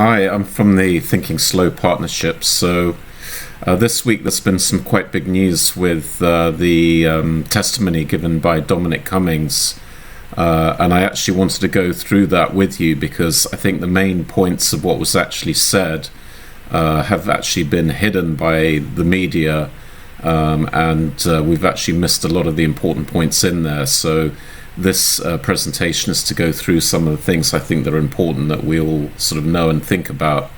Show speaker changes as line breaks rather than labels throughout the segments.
Hi, I'm from the Thinking Slow Partnership. This week there's been some quite big news with the testimony given by Dominic Cummings. And I actually wanted to go through that with you because I think the main points of what was actually said have actually been hidden by the media. And we've actually missed a lot of the important points in there. So this presentation is to go through some of the things I think that are important that we all sort of know and think about.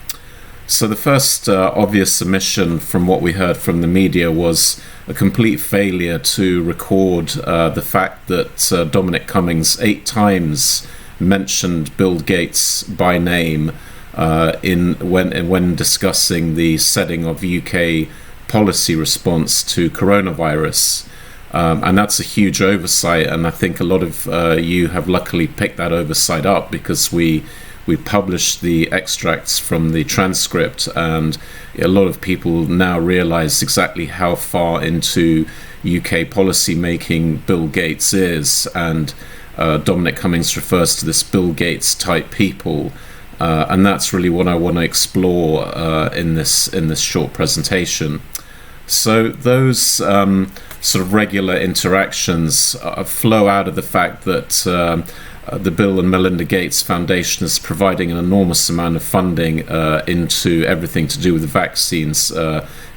So the first obvious submission from what we heard from the media was a complete failure to record the fact that Dominic Cummings 8 times mentioned Bill Gates by name when discussing the setting of UK policy response to coronavirus. And that's a huge oversight, and I think a lot of you have luckily picked that oversight up because we published the extracts from the transcript, and a lot of people now realize exactly how far into UK policy making Bill Gates is, and Dominic Cummings refers to this Bill Gates type people, and that's really what I want to explore in this short presentation. So those sort of regular interactions flow out of the fact that the Bill and Melinda Gates Foundation is providing an enormous amount of funding into everything to do with the vaccines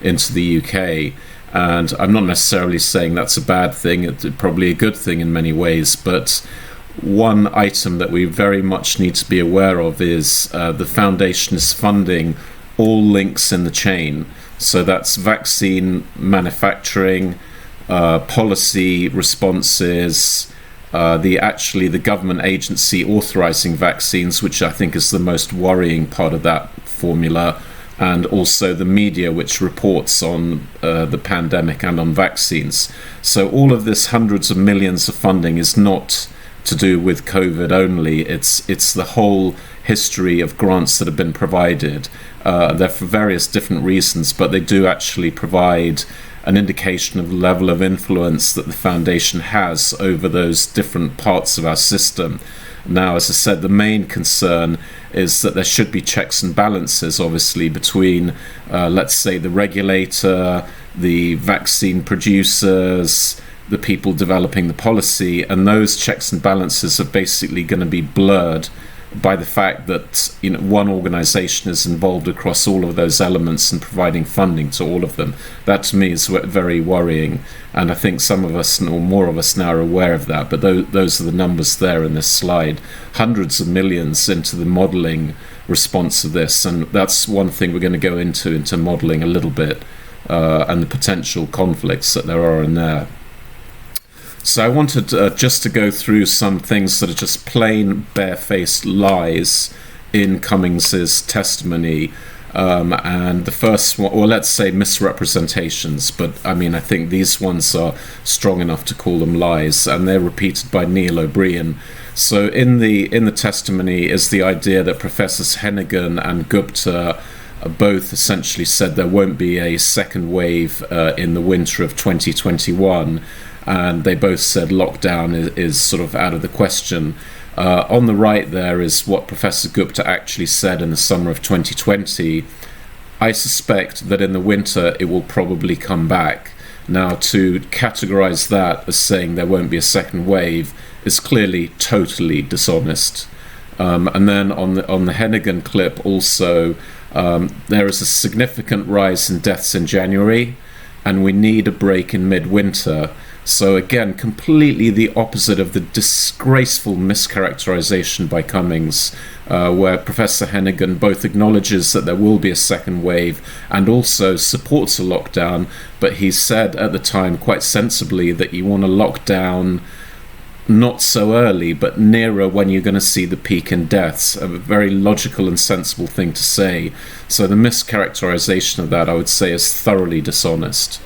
into the UK. And I'm not necessarily saying that's a bad thing, it's probably a good thing in many ways, but one item that we very much need to be aware of is the foundation is funding all links in the chain. So that's vaccine manufacturing, policy responses, the government agency authorizing vaccines, which I think is the most worrying part of that formula, and also the media which reports on the pandemic and on vaccines. So all of this hundreds of millions of funding is not to do with COVID only. It's the whole history of grants that have been provided. They're for various different reasons, but they do actually provide an indication of the level of influence that the foundation has over those different parts of our system. Now, as I said, the main concern is that there should be checks and balances, obviously, between, let's say, the regulator, the vaccine producers, the people developing the policy, and those checks and balances are basically going to be blurred by the fact that one organization is involved across all of those elements and providing funding to all of them. That to me is very worrying, and I think some of us, or more of us now, are aware of that, but those are the numbers there in this slide. Hundreds of millions into the modeling response of this, and that's one thing we're going to go into modeling a little bit, and the potential conflicts that there are in there. So I wanted just to go through some things that are just plain barefaced lies in Cummings's testimony, and the first one, or let's say misrepresentations, but I mean I think these ones are strong enough to call them lies, and they're repeated by Neil O'Brien. So in the testimony is the idea that Professors Hennigan and Gupta both essentially said there won't be a second wave in the winter of 2021. And they both said lockdown is sort of out of the question. On the right there is what Professor Gupta actually said in the summer of 2020. I suspect that in the winter it will probably come back. Now, to categorize that as saying there won't be a second wave is clearly totally dishonest. And then on the Hennigan clip also, there is a significant rise in deaths in January, and we need a break in midwinter. So again, completely the opposite of the disgraceful mischaracterization by Cummings, where Professor Hennigan both acknowledges that there will be a second wave and also supports a lockdown, but he said at the time quite sensibly that you want to lock down not so early, but nearer when you're going to see the peak in deaths. A very logical and sensible thing to say. So the mischaracterization of that, I would say, is thoroughly dishonest.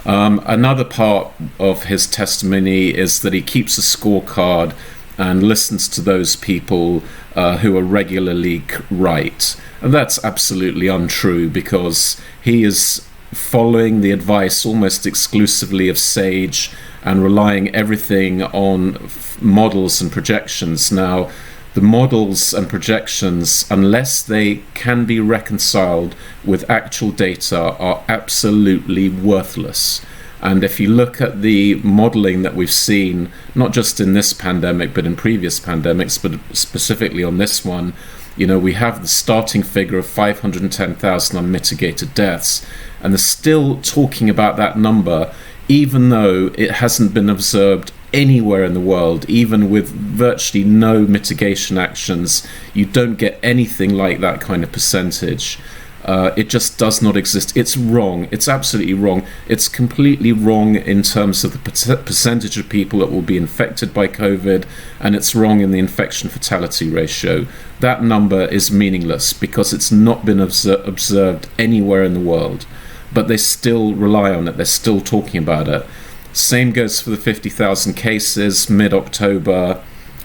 Another part of his testimony is that he keeps a scorecard and listens to those people who are regularly right. And that's absolutely untrue, because he is following the advice almost exclusively of SAGE and relying everything on models and projections. Now, the models and projections, unless they can be reconciled with actual data, are absolutely worthless. And if you look at the modeling that we've seen, not just in this pandemic, but in previous pandemics, but specifically on this one, we have the starting figure of 510,000 unmitigated deaths, and they're still talking about that number, even though it hasn't been observed anywhere in the world. Even with virtually no mitigation actions, you don't get anything like that kind of percentage. It just does not exist. It's wrong. It's absolutely wrong. It's completely wrong in terms of the percentage of people that will be infected by COVID, and it's wrong in the infection fatality ratio. That number is meaningless because it's not been observed anywhere in the world, but they still rely on it. They're still talking about it. Same goes for the 50,000 cases mid-October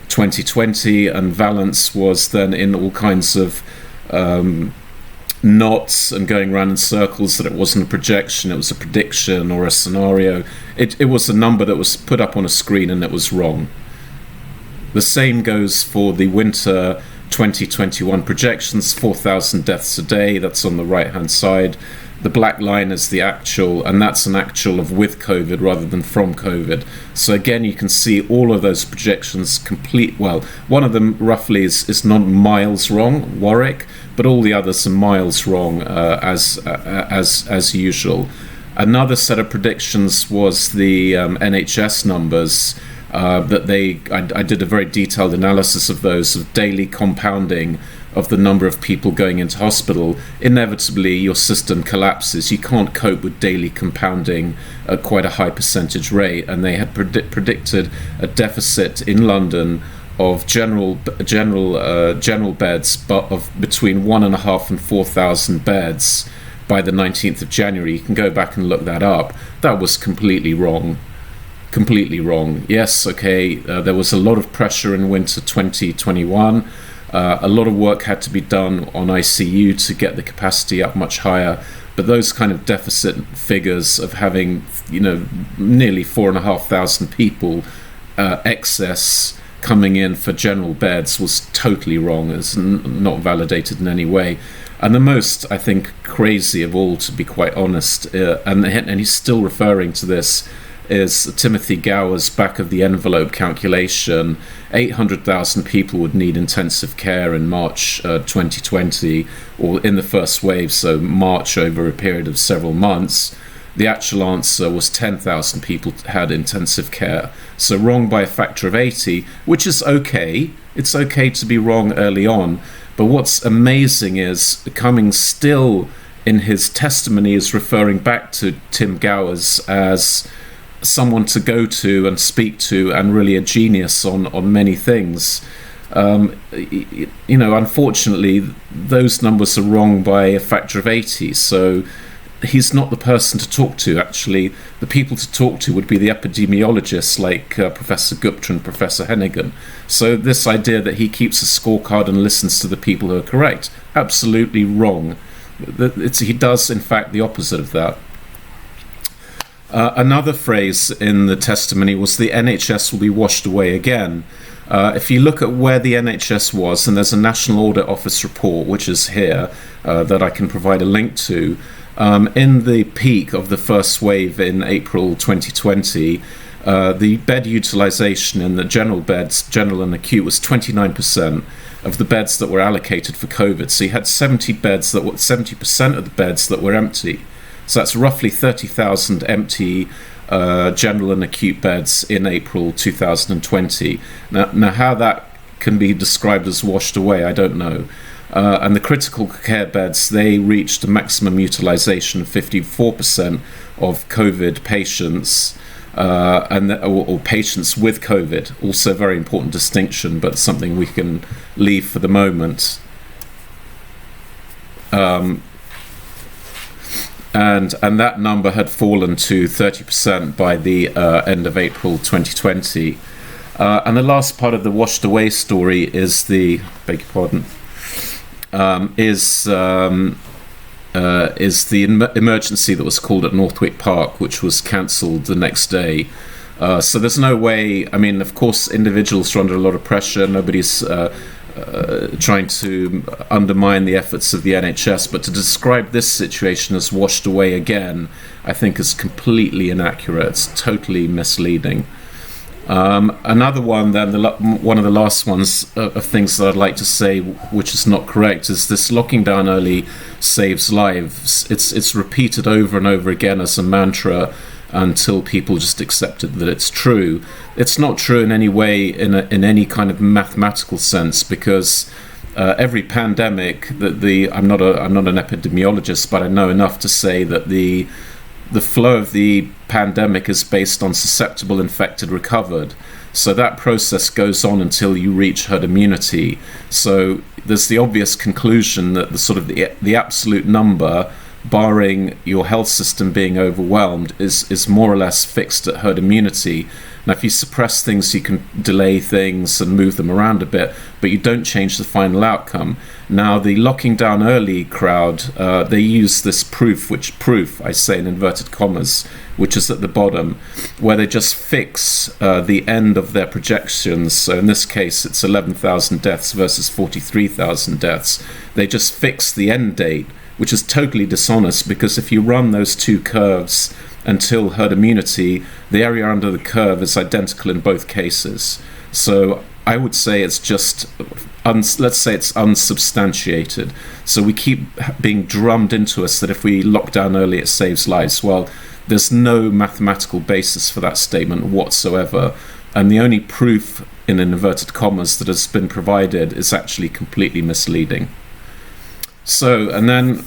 2020, and Valence was then in all kinds of knots and going around in circles that it wasn't a projection, it was a prediction or a scenario. It was a number that was put up on a screen and it was wrong. The same goes for the winter 2021 projections, 4,000 deaths a day, that's on the right hand side. The black line is the actual, and that's an actual of with COVID rather than from COVID. So again, you can see all of those projections one of them roughly is not miles wrong, Warwick, but all the others are miles wrong as usual. Another set of predictions was the NHS numbers. I did a very detailed analysis of those, of daily compounding of the number of people going into hospital. Inevitably, your system collapses. You can't cope with daily compounding at quite a high percentage rate, and they had predicted a deficit in London of general beds, but of between 1,500 and 4,000 beds by the 19th of January. You can go back and look that up. That was completely wrong. Completely wrong. Yes, okay, there was a lot of pressure in winter 2021. A lot of work had to be done on ICU to get the capacity up much higher, but those kind of deficit figures of having, nearly 4,500 people excess coming in for general beds was totally wrong. It's not validated in any way. And the most, I think, crazy of all, to be quite honest, and he's still referring to this, is Timothy Gower's back of the envelope calculation. 800,000 people would need intensive care in March 2020, or in the first wave, so March over a period of several months. The actual answer was 10,000 people had intensive care. So wrong by a factor of 80, which is okay. It's okay to be wrong early on. But what's amazing is Cummings still, in his testimony, is referring back to Tim Gowers as someone to go to and speak to, and really a genius on many things. Unfortunately, those numbers are wrong by a factor of 80. So he's not the person to talk to. Actually, the people to talk to would be the epidemiologists like Professor Gupta and Professor Hennigan. So this idea that he keeps a scorecard and listens to the people who are correct, absolutely wrong. He does, in fact, the opposite of that. Another phrase in the testimony was the NHS will be washed away again. If you look at where the NHS was, and there's a National Audit Office report, which is here, that I can provide a link to, in the peak of the first wave in April 2020, the bed utilization in the general and acute, was 29% of the beds that were allocated for COVID. So you had 70% of the beds that were empty. So that's roughly 30,000 empty general and acute beds in April 2020. Now how that can be described as washed away, I don't know. And the critical care beds, they reached a maximum utilization of 54% of COVID patients, or patients with COVID. Also a very important distinction, but something we can leave for the moment. And that number had fallen to 30% by the end of April 2020. And the last part of the washed away story is the emergency that was called at Northwick Park, which was cancelled the next day. So there's no way. I mean, of course, individuals are under a lot of pressure. Nobody's trying to undermine the efforts of the NHS, but to describe this situation as washed away again, I think is completely inaccurate. It's totally misleading. Another one, then, one of the last ones of things that I'd like to say, which is not correct, is this locking down early saves lives. It's repeated over and over again as a mantra until people just accepted that it's true. It's not true in any way, in any kind of mathematical sense, because every pandemic I'm not an epidemiologist, but I know enough to say that the flow of the pandemic is based on susceptible, infected, recovered. So that process goes on until you reach herd immunity. So there's the obvious conclusion that the absolute number, barring your health system being overwhelmed, is more or less fixed at herd immunity. Now, if you suppress things, you can delay things and move them around a bit, but you don't change the final outcome. Now, the locking down early crowd, they use this proof, I say in inverted commas, which is at the bottom, where they just fix the end of their projections. So in this case, it's 11,000 deaths versus 43,000 deaths. They just fix the end date, which is totally dishonest, because if you run those two curves until herd immunity, the area under the curve is identical in both cases. So I would say it's just, let's say it's unsubstantiated. So we keep being drummed into us that if we lock down early, it saves lives. Well, there's no mathematical basis for that statement whatsoever. And the only proof, in inverted commas, that has been provided is actually completely misleading. So, and then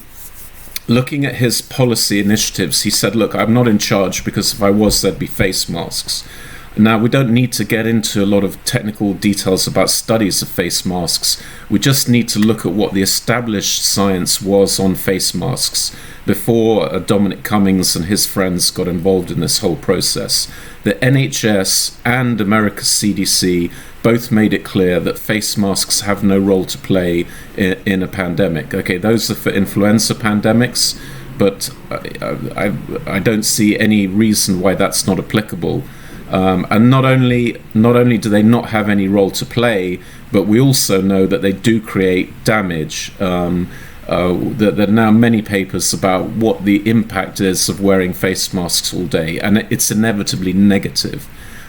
looking at his policy initiatives, he said, look, I'm not in charge, because if I was, there'd be face masks. Now, we don't need to get into a lot of technical details about studies of face masks. We just need to look at what the established science was on face masks before Dominic Cummings and his friends got involved in this whole process. The NHS and America's CDC both made it clear that face masks have no role to play in a pandemic. Okay, those are for influenza pandemics, but I don't see any reason why that's not applicable. And not only do they not have any role to play, but we also know that they do create damage. There are now many papers about what the impact is of wearing face masks all day, and it's inevitably negative.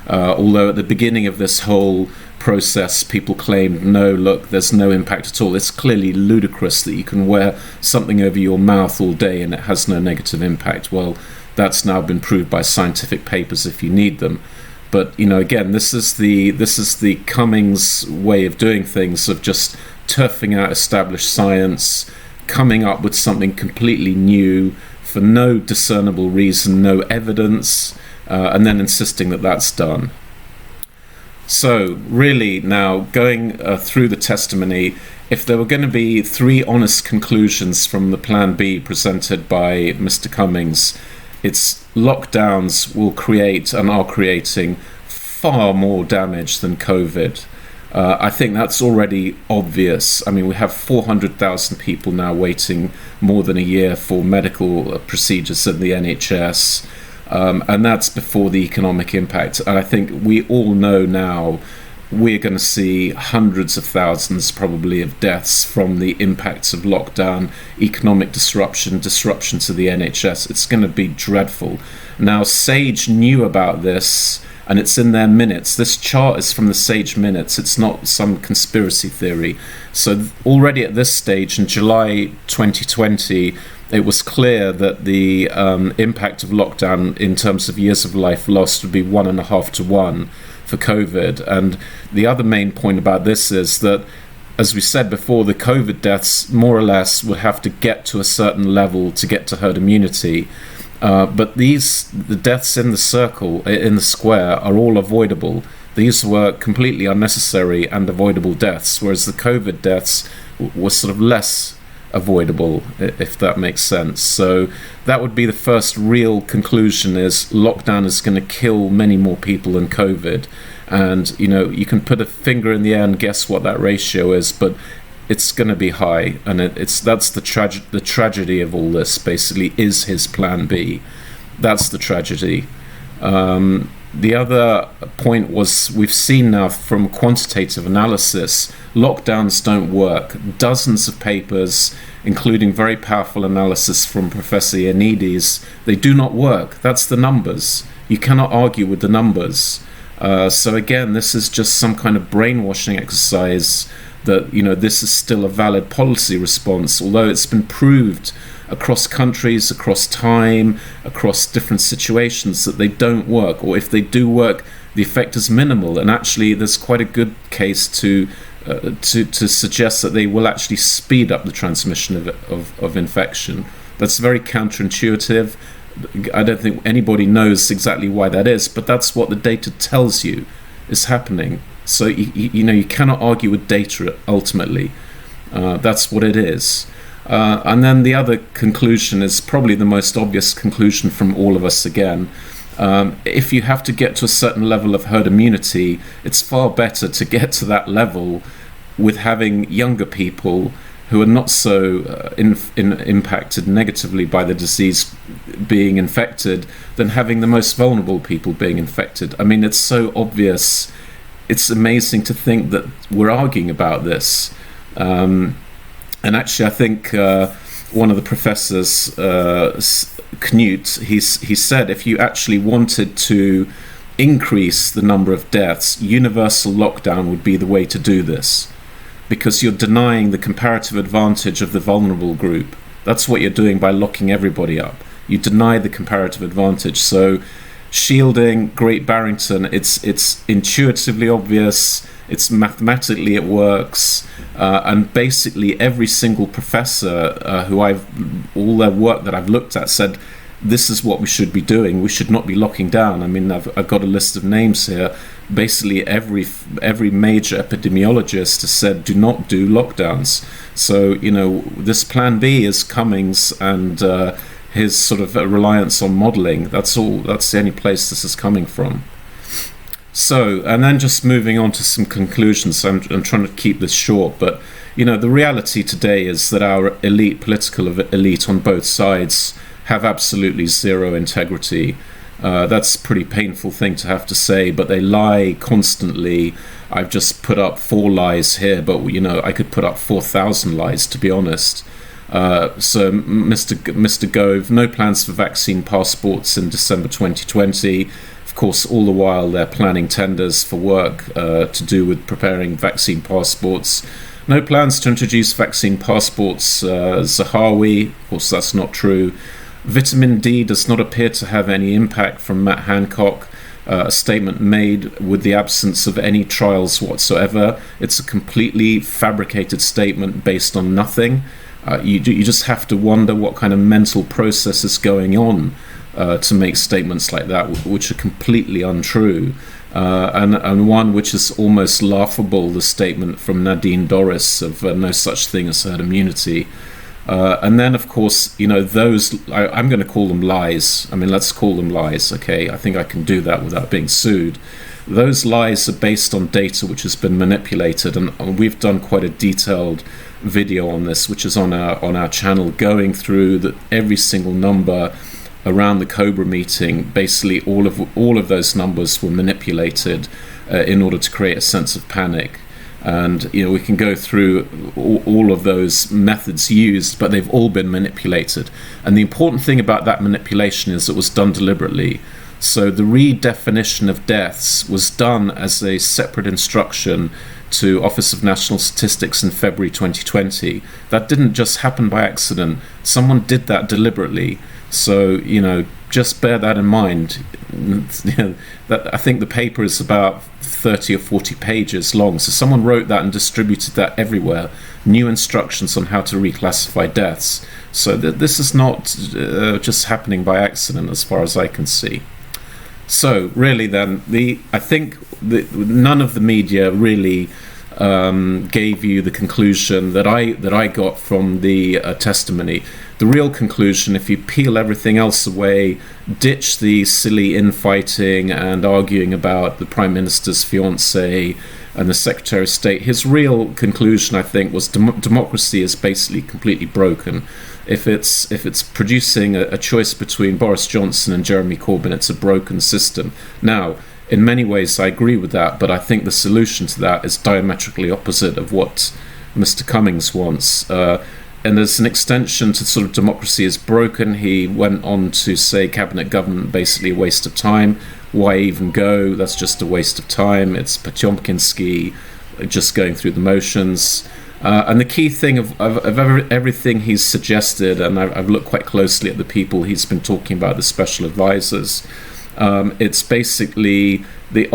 Although at the beginning of this whole process, people claimed, no, look, there's no impact at all. It's clearly ludicrous that you can wear something over your mouth all day and it has no negative impact. Well, that's now been proved by scientific papers if you need them. But, again, this is the Cummings way of doing things, of just turfing out established science, coming up with something completely new for no discernible reason, no evidence, and then insisting that that's done. So really now, going through the testimony, if there were going to be three honest conclusions from the Plan B presented by Mr. Cummings, it's lockdowns will create and are creating far more damage than COVID. I think that's already obvious. I mean, we have 400,000 people now waiting more than a year for medical procedures in the NHS. And that's before the economic impact. And I think we all know now we're going to see hundreds of thousands probably of deaths from the impacts of lockdown, economic disruption to the NHS. It's going to be dreadful. Now, SAGE knew about this, and it's in their minutes. This chart is from the SAGE minutes. It's not some conspiracy theory. So already at this stage, in July 2020, it was clear that the impact of lockdown in terms of years of life lost would be 1.5 to 1 for COVID. And the other main point about this is that, as we said before, the COVID deaths more or less would have to get to a certain level to get to herd immunity. But the deaths in the circle, in the square, are all avoidable. These were completely unnecessary and avoidable deaths, whereas the COVID deaths were sort of less avoidable, if that makes sense. So that would be the first real conclusion, is lockdown is going to kill many more people than COVID. And you can put a finger in the air and guess what that ratio is, but it's going to be high. And that's the tragedy of all this, basically, is his Plan B. That's the tragedy. The other point was, we've seen now from quantitative analysis, lockdowns don't work. Dozens of papers, including very powerful analysis from Professor Ioannidis, they do not work. That's the numbers. You cannot argue with the numbers. So again, this is just some kind of brainwashing exercise that, this is still a valid policy response, although it's been proved across countries, across time, across different situations that they don't work, or if they do work, the effect is minimal. And actually, there's quite a good case to suggest that they will actually speed up the transmission of infection. That's very counterintuitive. I don't think anybody knows exactly why that is, but that's what the data tells you is happening. So you cannot argue with data ultimately. That's what it is. And then the other conclusion is probably the most obvious conclusion from all of us again. If you have to get to a certain level of herd immunity, it's far better to get to that level with having younger people who are not so impacted negatively by the disease being infected than having the most vulnerable people being infected. I mean, it's so obvious. It's amazing to think that we're arguing about this. And actually, I think one of the professors, Knut, he said if you actually wanted to increase the number of deaths, universal lockdown would be the way to do this, because you're denying the comparative advantage of the vulnerable group. That's what you're doing by locking everybody up. You deny the comparative advantage. So shielding, Great Barrington, it's intuitively obvious, it's mathematically it works, and basically every single professor all their work that I've looked at said this is what we should be doing. We should not be locking down. I mean, I've got a list of names here. Basically every major epidemiologist has said do not do lockdowns. So this plan B is Cummings and his sort of reliance on modeling. That's the only place this is coming from. So, and then just moving on to some conclusions. I'm trying to keep this short, but the reality today is that our political elite on both sides have absolutely zero integrity. That's a pretty painful thing to have to say, but they lie constantly. I've just put up 4 lies here, but I could put up 4,000 lies, to be honest. So Mr. Gove, no plans for vaccine passports in December 2020. Of course, all the while they're planning tenders for work to do with preparing vaccine passports. No plans to introduce vaccine passports, Zahawi. Of course, that's not true. Vitamin D does not appear to have any impact from Matt Hancock. A statement made with the absence of any trials whatsoever. It's a completely fabricated statement based on nothing. You just have to wonder what kind of mental process is going on to make statements like that, which are completely untrue. And one which is almost laughable, the statement from Nadine Dorris of no such thing as herd immunity. And then, of course, those, I'm going to call them lies. I mean, let's call them lies, okay? I think I can do that without being sued. Those lies are based on data which has been manipulated, and we've done quite a detailed video on this, which is on our channel, going through every single number around the Cobra meeting. Basically, all of those numbers were manipulated in order to create a sense of panic. And we can go through all of those methods used, but they've all been manipulated. And the important thing about that manipulation is it was done deliberately. So the redefinition of deaths was done as a separate instruction to Office of National Statistics in February 2020. That didn't just happen by accident. Someone did that deliberately. So, just bear that in mind. That I think the paper is about 30 or 40 pages long. So someone wrote that and distributed that everywhere. New instructions on how to reclassify deaths. So this is not just happening by accident, as far as I can see. So really, then, I think none of the media really gave you the conclusion that I got from the testimony. The real conclusion, if you peel everything else away, ditch the silly infighting and arguing about the Prime Minister's fiancée, and the Secretary of State, his real conclusion, I think, was democracy is basically completely broken. If it's producing a choice between Boris Johnson and Jeremy Corbyn, it's a broken system. Now, in many ways, I agree with that, but I think the solution to that is diametrically opposite of what Mr. Cummings wants. And as an extension to sort of democracy is broken, he went on to say cabinet government basically a waste of time. Why even go? That's just a waste of time. It's Potemkinsky, just going through the motions. And the key thing of everything he's suggested, and I've looked quite closely at the people he's been talking about, the special advisors, it's basically the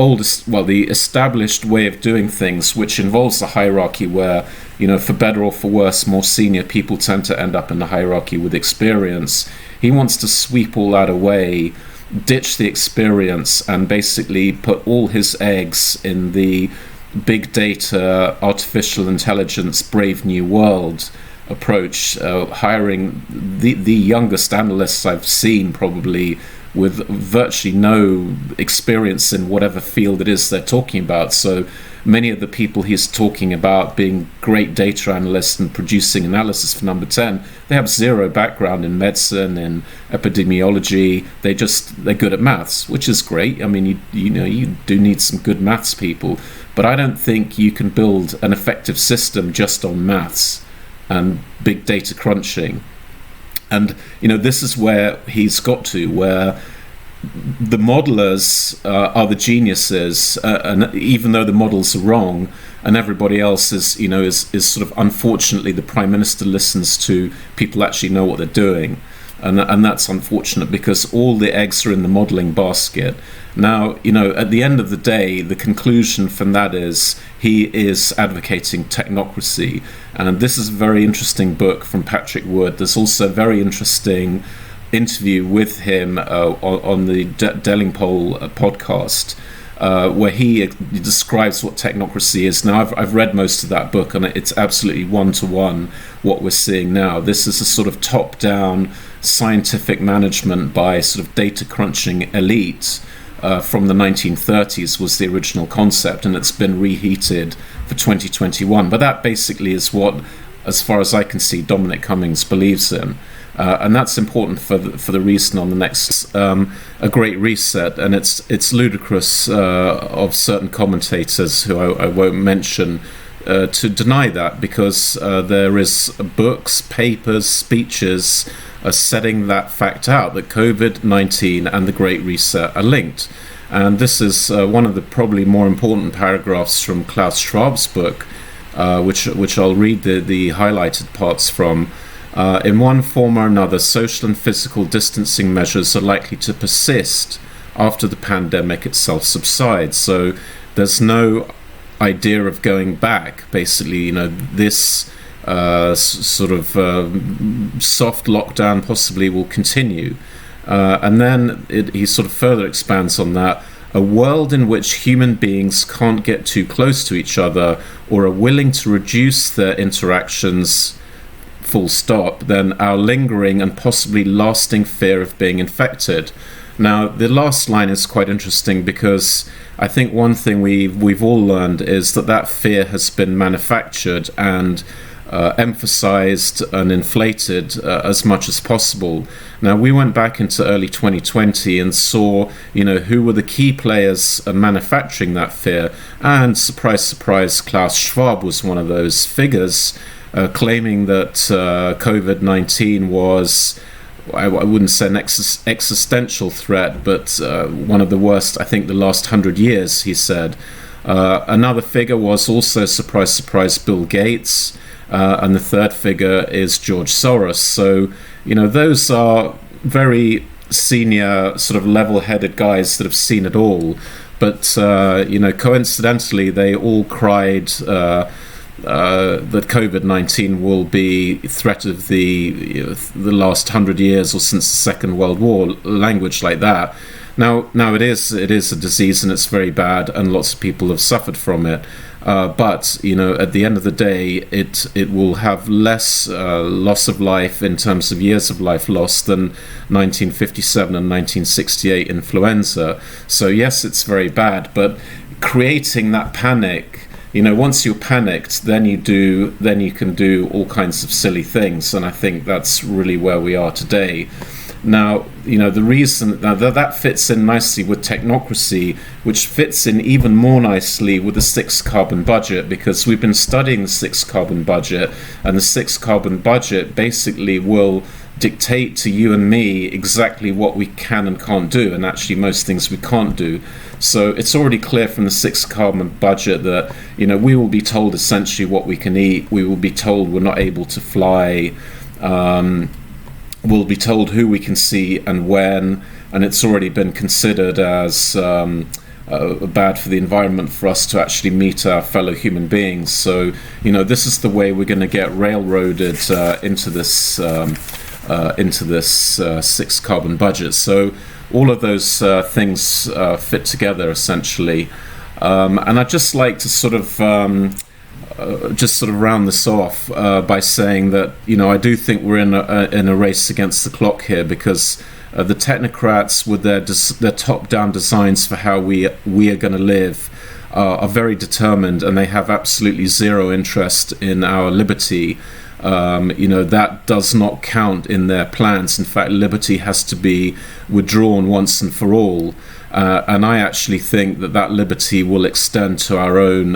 established way of doing things, which involves a hierarchy where, for better or for worse, more senior people tend to end up in the hierarchy with experience. He wants to sweep all that away, ditch the experience, and basically put all his eggs in the big data, artificial intelligence, brave new world approach, hiring the youngest analysts I've seen, probably with virtually no experience in whatever field it is they're talking about. So many of the people he's talking about being great data analysts and producing analysis for Number 10, they have zero background in medicine, in epidemiology. They're good at maths, which is great. I mean, you do need some good maths people, but I don't think you can build an effective system just on maths and big data crunching. And, this is where he's got to, where the modelers are the geniuses, and even though the models are wrong, and everybody else is sort of, unfortunately, the Prime Minister listens to people who actually know what they're doing. And that's unfortunate because all the eggs are in the modelling basket. Now, at the end of the day, the conclusion from that is he is advocating technocracy. And this is a very interesting book from Patrick Wood. There's also a very interesting interview with him on the Delingpole podcast, where he describes what technocracy is. Now, I've read most of that book, and it's absolutely one-to-one what we're seeing now. This is a sort of top-down scientific management by sort of data crunching elite from the 1930s was the original concept, and it's been reheated for 2021. But that basically is what, as far as I can see, Dominic Cummings believes in. And that's important for the reason on the next a great reset, and it's ludicrous of certain commentators who I won't mention to deny that, because there is books, papers, speeches setting that fact out, that COVID-19 and the Great Reset are linked. And this is one of the probably more important paragraphs from Klaus Schwab's book, which I'll read the highlighted parts from. In one form or another, social and physical distancing measures are likely to persist after the pandemic itself subsides. So there's no idea of going back. Basically, this sort of soft lockdown possibly will continue. And then he sort of further expands on that. A world in which human beings can't get too close to each other or are willing to reduce their interactions, full stop, then our lingering and possibly lasting fear of being infected. Now, the last line is quite interesting, because I think one thing we've all learned is that fear has been manufactured and emphasized and inflated as much as possible. Now, we went back into early 2020 and saw, who were the key players manufacturing that fear. And surprise, surprise, Klaus Schwab was one of those figures, claiming that COVID-19 was, I wouldn't say an existential threat, but one of the worst, I think, the last 100 years, he said. Another figure was also, surprise, surprise, Bill Gates. And the third figure is George Soros. So, those are very senior, sort of level-headed guys that have seen it all. But, coincidentally, they all cried that COVID-19 will be threat of the last 100 years or since the Second World War, language like that. Now it is a disease, and it's very bad, and lots of people have suffered from it. But at the end of the day, it will have less loss of life in terms of years of life lost than 1957 and 1968 influenza. So yes, it's very bad, but creating that panic once you're panicked, then you can do all kinds of silly things, and I think that's really where we are today. Now, the reason that fits in nicely with Technocracy, which fits in even more nicely with the 6 carbon budget, because we've been studying the 6 carbon budget, and the 6 carbon budget basically will dictate to you and me exactly what we can and can't do, and actually most things we can't do. So it's already clear from the 6 carbon budget that we will be told essentially what we can eat. We will be told we're not able to fly. We'll be told who we can see and when, and it's already been considered as bad for the environment for us to actually meet our fellow human beings. So this is the way we're going to get railroaded into this 6 carbon budget. So all of those things fit together essentially, and I'd just like to sort of round this off by saying that I do think we're in a race against the clock here, because the technocrats with their top-down designs for how we are going to live are very determined, and they have absolutely zero interest in our liberty. That does not count in their plans. In fact, liberty has to be withdrawn once and for all. And I actually think that liberty will extend to our own,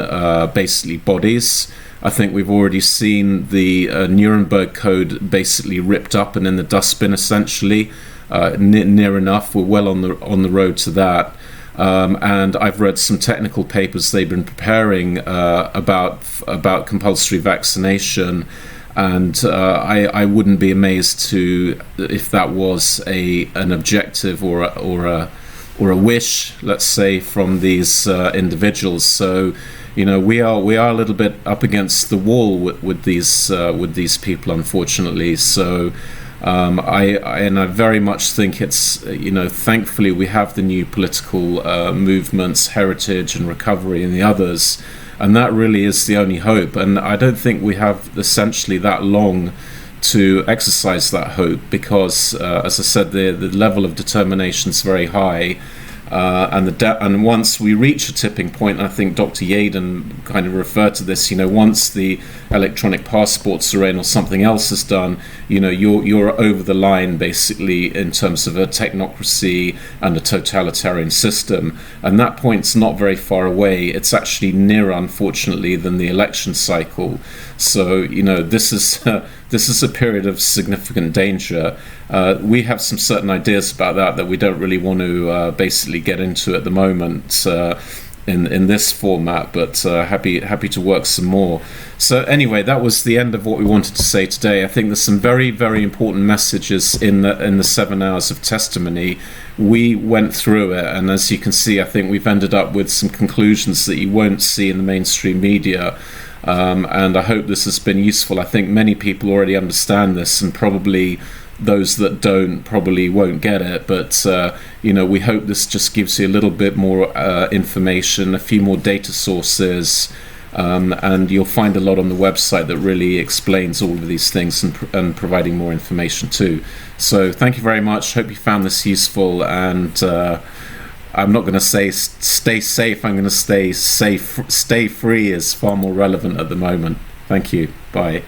basically, bodies. I think we've already seen the Nuremberg Code basically ripped up and in the dustbin, essentially. Near enough, we're well on the road to that. And I've read some technical papers they've been preparing about compulsory vaccination. And I wouldn't be amazed if that was an objective or a wish, let's say, from these individuals. So we are a little bit up against the wall with these people, unfortunately. So I very much think it's thankfully we have the new political movements, Heritage and Recovery, and the others. And that really is the only hope. And I don't think we have essentially that long to exercise that hope, because, as I said, the level of determination is very high. And once we reach a tipping point, I think Dr. Yaden kind of referred to this, once the electronic passports are in or something else is done, you're over the line, basically, in terms of a technocracy and a totalitarian system. And that point's not very far away. It's actually nearer, unfortunately, than the election cycle. So, this is a period of significant danger. We have some certain ideas about that we don't really want to basically get into at the moment in this format, but happy to work some more. So anyway, that was the end of what we wanted to say today. I think there's some very, very important messages in the 7 hours of testimony. We went through it, and as you can see, I think we've ended up with some conclusions that you won't see in the mainstream media. And I hope this has been useful. I think many people already understand this, and probably those that don't probably won't get it. But we hope this just gives you a little bit more information, a few more data sources, and you'll find a lot on the website that really explains all of these things and providing more information too. So thank you very much. Hope you found this useful, and I'm not going to say stay safe. I'm going to stay free is far more relevant at the moment. Thank you. Bye.